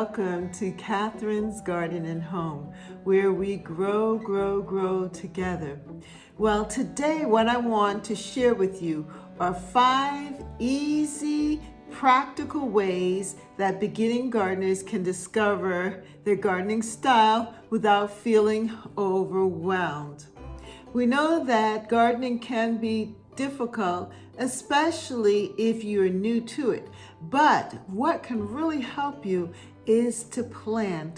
welcome to Catherine's Garden and Home, where we grow together. Well, today what I want to share with you are 5 easy, practical ways that beginning gardeners can discover their gardening style without feeling overwhelmed. We know that gardening can be difficult, especially if you're new to it. But what can really help you is to plan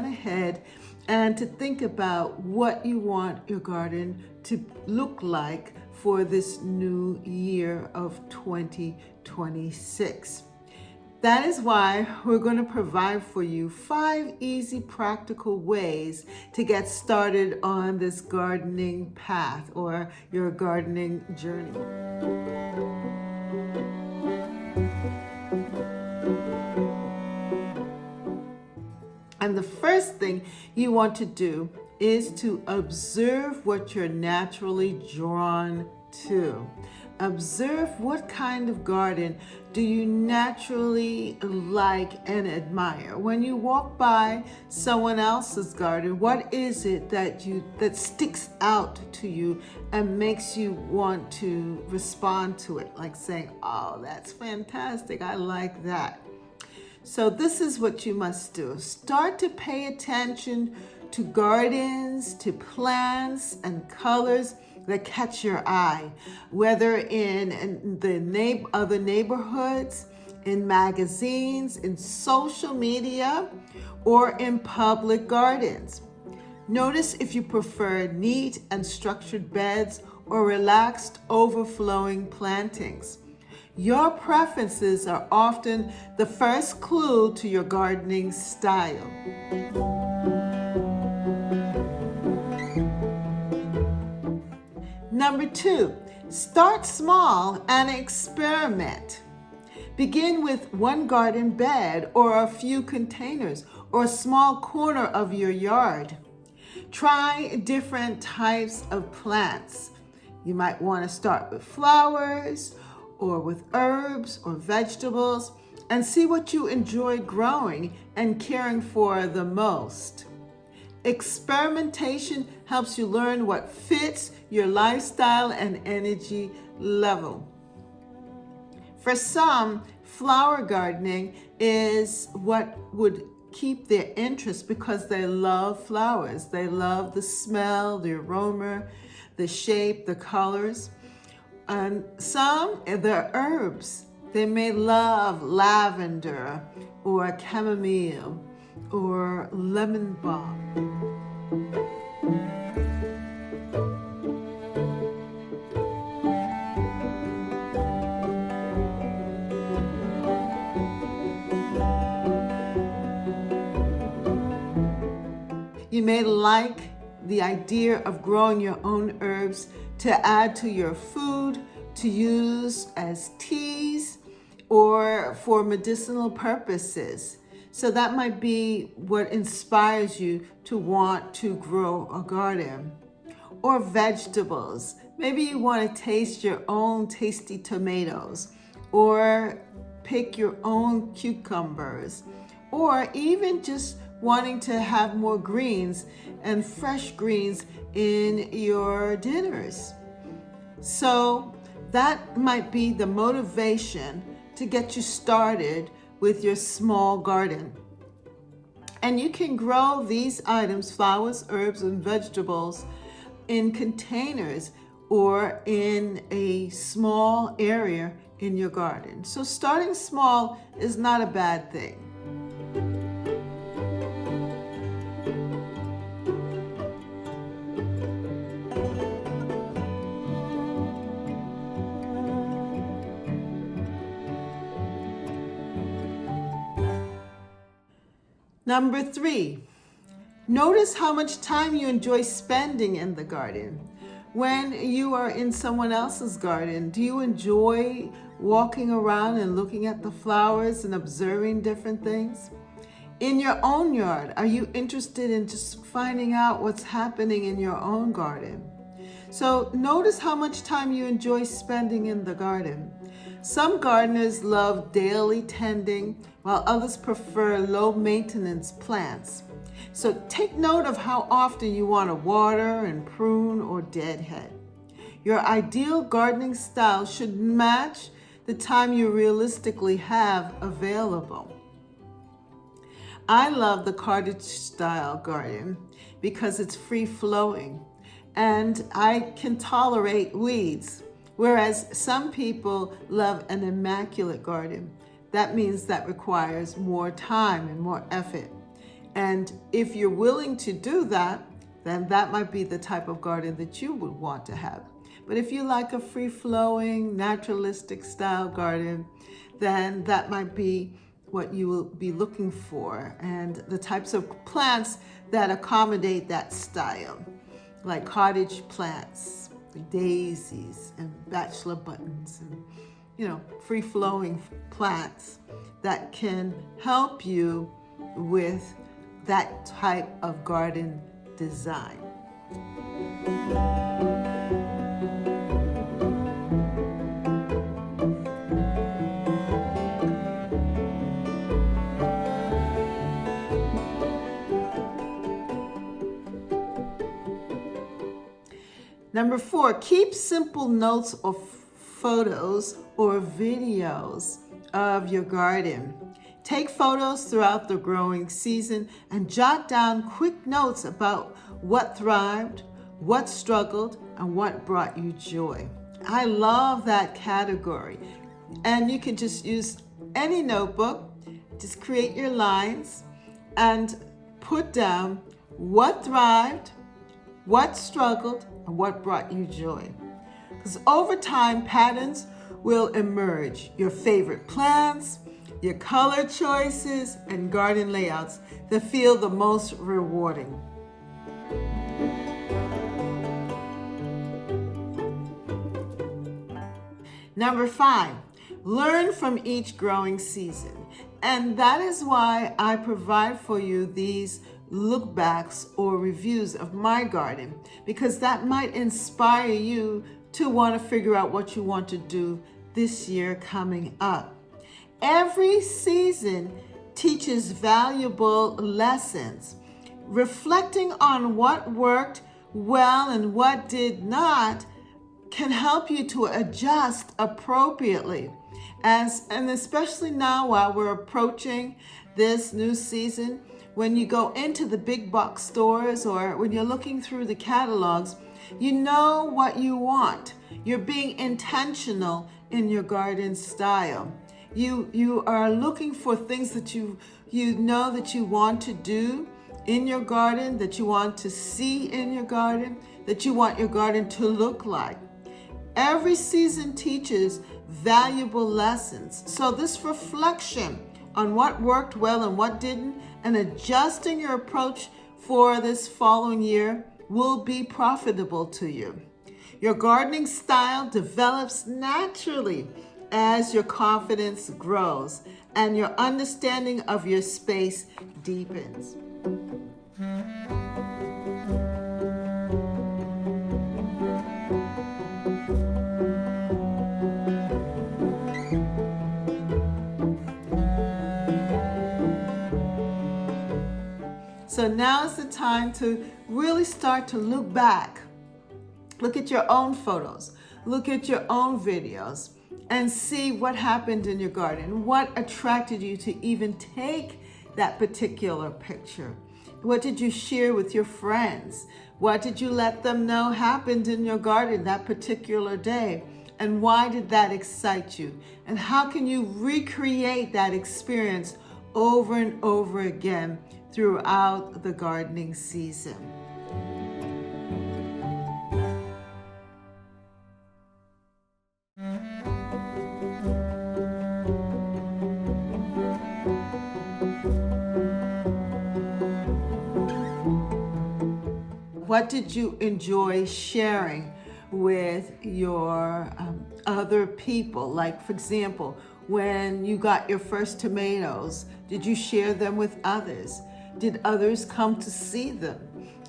ahead and to think about what you want your garden to look like for this new year of 2026. That is why we're going to provide for you 5 easy practical ways to get started on this gardening path or your gardening journey. And the first thing you want to do is to observe what you're naturally drawn to. Observe what kind of garden do you naturally like and admire. When you walk by someone else's garden, what is it that sticks out to you and makes you want to respond to it? Like saying, "Oh, that's fantastic. I like that." So this is what you must do. Start to pay attention to gardens, to plants and colors that catch your eye, whether in the other neighborhoods, in magazines, in social media, or in public gardens. Notice if you prefer neat and structured beds or relaxed, overflowing plantings. Your preferences are often the first clue to your gardening style. Number 2, start small and experiment. Begin with one garden bed or a few containers or a small corner of your yard. Try different types of plants. You might want to start with flowers or with herbs or vegetables and see what you enjoy growing and caring for the most. Experimentation helps you learn what fits your lifestyle and energy level. For some, flower gardening is what would keep their interest because they love flowers. They love the smell, the aroma, the shape, the colors. And some, the herbs. They may love lavender or chamomile or lemon balm. You may like the idea of growing your own herbs to add to your food, to use as teas, or for medicinal purposes. So that might be what inspires you to want to grow a garden. Or vegetables. Maybe you want to taste your own tasty tomatoes, or pick your own cucumbers, or even just wanting to have more greens and fresh greens in your dinners. So that might be the motivation to get you started with your small garden. And you can grow these items, flowers, herbs, and vegetables, in containers or in a small area in your garden. So starting small is not a bad thing. Number 3, notice how much time you enjoy spending in the garden. When you are in someone else's garden, do you enjoy walking around and looking at the flowers and observing different things? In your own yard, are you interested in just finding out what's happening in your own garden? So notice how much time you enjoy spending in the garden. Some gardeners love daily tending, while others prefer low maintenance plants. So take note of how often you want to water and prune or deadhead. Your ideal gardening style should match the time you realistically have available. I love the cottage style garden because it's free flowing and I can tolerate weeds. Whereas some people love an immaculate garden. That means that requires more time and more effort. And if you're willing to do that, then that might be the type of garden that you would want to have. But if you like a free-flowing, naturalistic style garden, then that might be what you will be looking for, and the types of plants that accommodate that style, like cottage plants, daisies and bachelor buttons, and free-flowing plants that can help you with that type of garden design. Number 4, keep simple notes or photos or videos of your garden. Take photos throughout the growing season and jot down quick notes about what thrived, what struggled, and what brought you joy. I love that category. And you can just use any notebook, just create your lines and put down what thrived, what struggled, and what brought you joy. Because over time, patterns will emerge. Your favorite plants, your color choices, and garden layouts that feel the most rewarding. Number 5, learn from each growing season. And that is why I provide for you these look backs or reviews of my garden, because that might inspire you to want to figure out what you want to do this year coming up. Every season teaches valuable lessons. Reflecting on what worked well and what did not can help you to adjust appropriately. And especially now while we're approaching this new season, when you go into the big box stores or when you're looking through the catalogs, you know what you want. You're being intentional in your garden style. You are looking for things that you know that you want to do in your garden, that you want to see in your garden, that you want your garden to look like. Every season teaches valuable lessons. So this reflection on what worked well and what didn't, and adjusting your approach for this following year will be profitable to you. Your gardening style develops naturally as your confidence grows and your understanding of your space deepens. So now is the time to really start to look back. Look at your own photos, look at your own videos, and see what happened in your garden. What attracted you to even take that particular picture? What did you share with your friends? What did you let them know happened in your garden that particular day? And why did that excite you? And how can you recreate that experience over and over again throughout the gardening season? What did you enjoy sharing with your other people? Like, for example, when you got your first tomatoes, did you share them with others? Did others come to see them?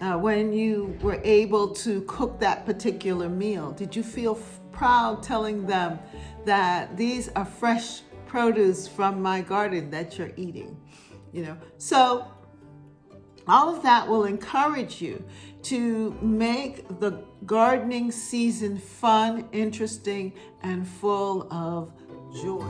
when you were able to cook that particular meal? Did you feel proud telling them that these are fresh produce from my garden that you're eating? So all of that will encourage you to make the gardening season fun, interesting, and full of joy.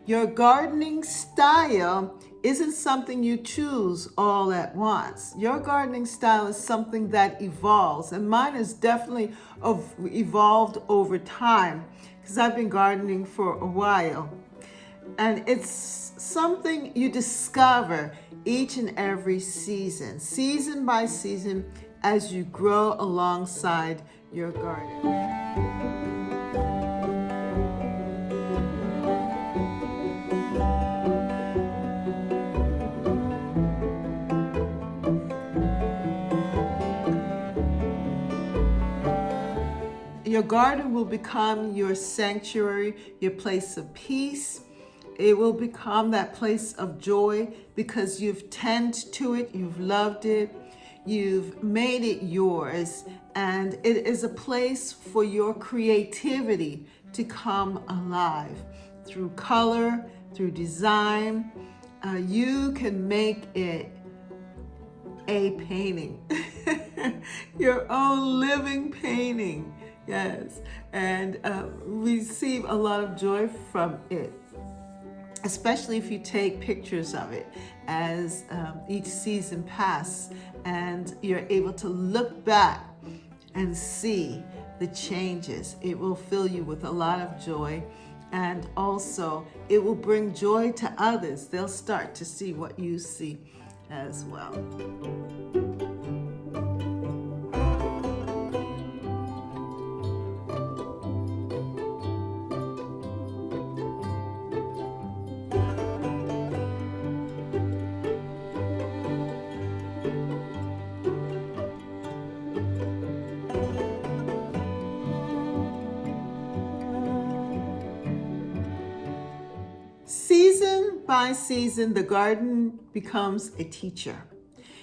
Your gardening style isn't something you choose all at once. Your gardening style is something that evolves, and mine has definitely evolved over time because I've been gardening for a while. And it's something you discover each and every season by season, as you grow alongside your garden. Your garden will become your sanctuary, your place of peace. It will become that place of joy because you've tended to it, you've loved it, you've made it yours, and it is a place for your creativity to come alive through color, through design. You can make it a painting, your own living painting. Yes, and receive a lot of joy from it, especially if you take pictures of it as each season passes, and you're able to look back and see the changes. It will fill you with a lot of joy, and also it will bring joy to others. They'll start to see what you see as well. Season by season, the garden becomes a teacher.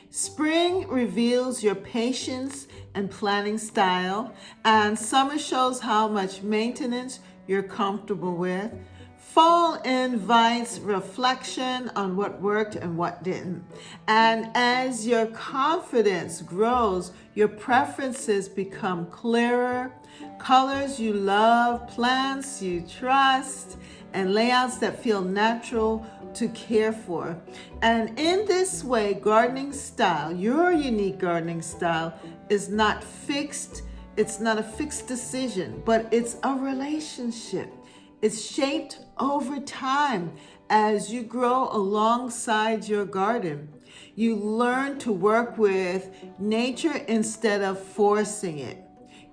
Spring reveals your patience and planning style, and summer shows how much maintenance you're comfortable with. Fall invites reflection on what worked and what didn't. And as your confidence grows, your preferences become clearer. Colors you love, plants you trust, and layouts that feel natural to care for. And in this way, gardening style, your unique gardening style, is not fixed. It's not a fixed decision, but it's a relationship. It's shaped over time as you grow alongside your garden. You learn to work with nature instead of forcing it.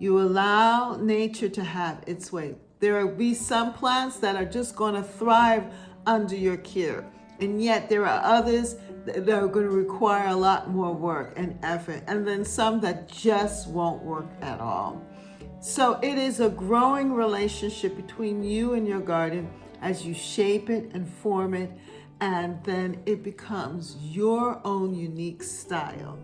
You allow nature to have its way. There will be some plants that are just going to thrive under your care, and yet there are others that are going to require a lot more work and effort, and then some that just won't work at all. So it is a growing relationship between you and your garden as you shape it and form it, and then it becomes your own unique style.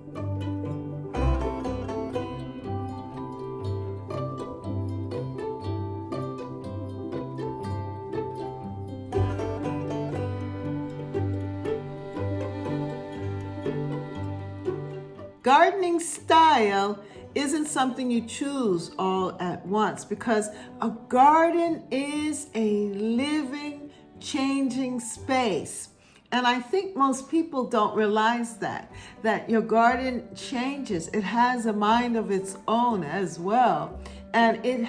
Gardening style isn't something you choose all at once, because a garden is a living, changing space. And I think most people don't realize that your garden changes. It has a mind of its own as well, and it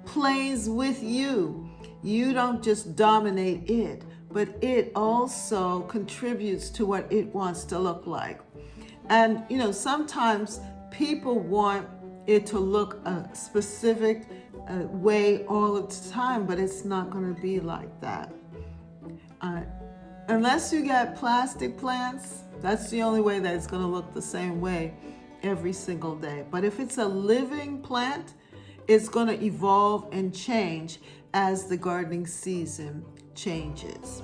plays with you. You don't just dominate it, but it also contributes to what it wants to look like. And sometimes people want it to look a specific way all of the time, but it's not going to be like that. Unless you got plastic plants, that's the only way that it's going to look the same way. every single day. But if it's a living plant, it's going to evolve and change as the gardening season changes.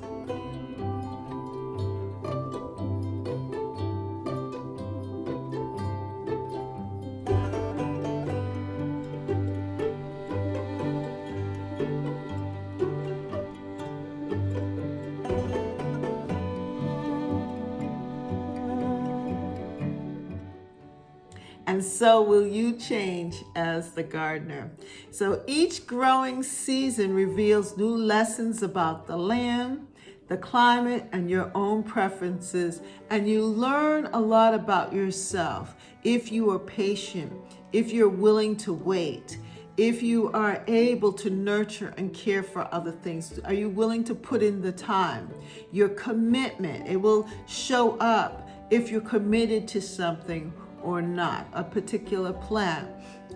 And so will you change as the gardener. So each growing season reveals new lessons about the land, the climate, and your own preferences. And you learn a lot about yourself if you are patient, if you're willing to wait, if you are able to nurture and care for other things. Are you willing to put in the time? Your commitment, it will show up if you're committed to something or not, a particular plant,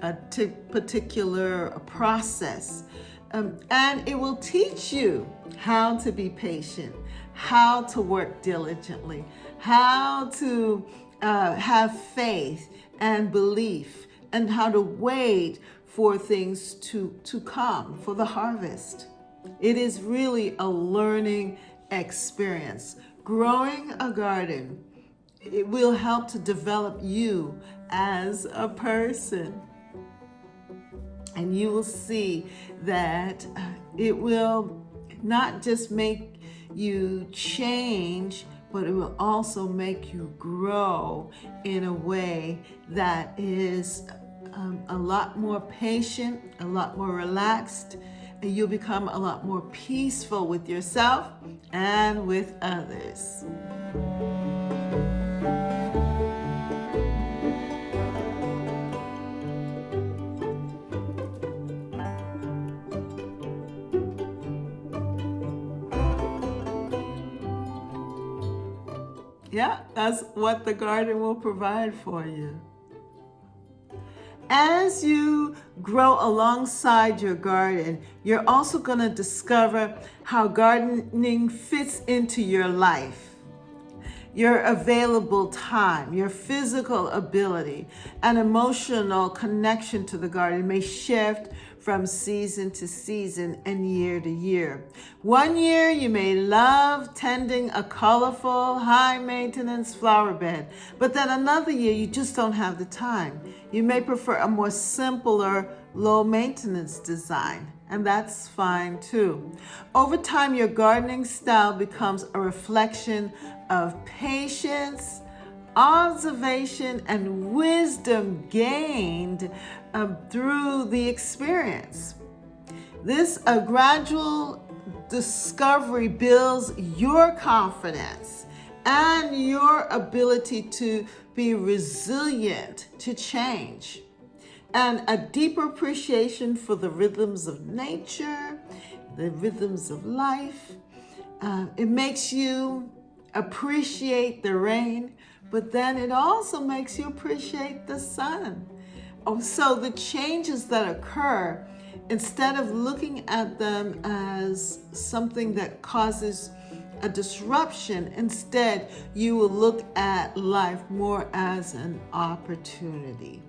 a particular process. And it will teach you how to be patient, how to work diligently, how to have faith and belief, and how to wait for things to come, for the harvest. It is really a learning experience. Growing a garden, it will help to develop you as a person. And you will see that it will not just make you change, but it will also make you grow in a way that is a lot more patient, a lot more relaxed, and you'll become a lot more peaceful with yourself and with others. Yeah, that's what the garden will provide for you. As you grow alongside your garden, you're also going to discover how gardening fits into your life. Your available time, your physical ability, and emotional connection to the garden may shift from season to season and year to year. One year you may love tending a colorful, high-maintenance flower bed, but then another year you just don't have the time. You may prefer a more simpler, low-maintenance design, and that's fine too. Over time, your gardening style becomes a reflection of patience, observation, and wisdom gained through the experience. This gradual discovery builds your confidence and your ability to be resilient to change, and a deeper appreciation for the rhythms of nature, the rhythms of life. It makes you appreciate the rain, but then it also makes you appreciate the sun. So the changes that occur, instead of looking at them as something that causes a disruption, instead you will look at life more as an opportunity.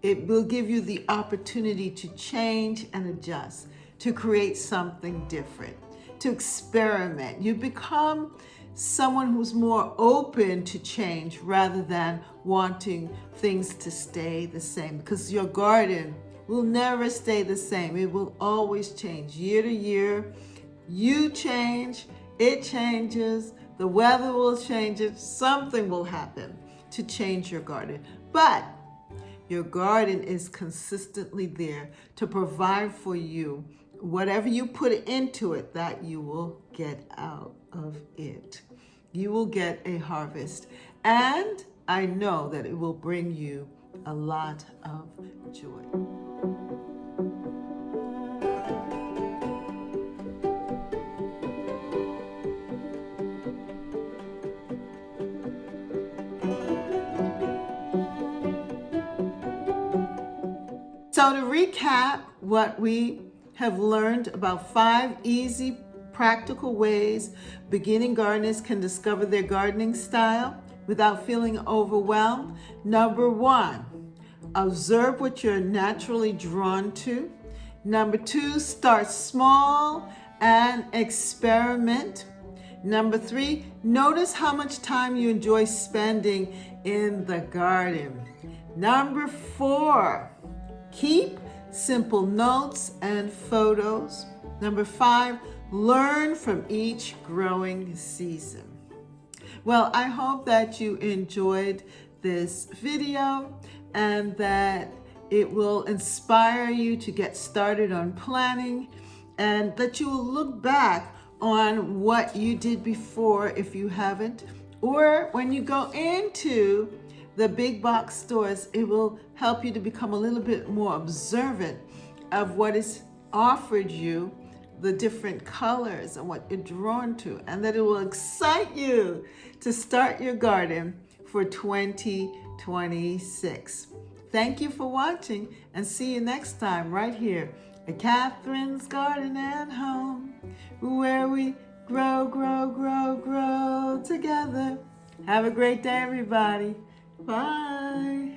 It will give you the opportunity to change and adjust, to create something different, to experiment. You become someone who's more open to change rather than wanting things to stay the same, because your garden will never stay the same. It will always change year to year. You change, it changes, the weather will change, something will happen to change your garden. But your garden is consistently there to provide for you whatever you put into it, that you will get out of it. You will get a harvest. And I know that it will bring you a lot of joy. So to recap what we have learned about 5 easy, practical ways beginning gardeners can discover their gardening style, without feeling overwhelmed? Number one, observe what you're naturally drawn to. Number two, start small and experiment. Number three, notice how much time you enjoy spending in the garden. Number four, keep simple notes and photos. Number five, learn from each growing season. Well, I hope that you enjoyed this video and that it will inspire you to get started on planning, and that you will look back on what you did before if you haven't, or when you go into the big box stores, it will help you to become a little bit more observant of what is offered you, the different colors and what you're drawn to, and that it will excite you to start your garden for 2026. Thank you for watching, and see you next time right here at Catherine's Garden and Home, where we grow, grow, grow, grow together. Have a great day, everybody. Bye.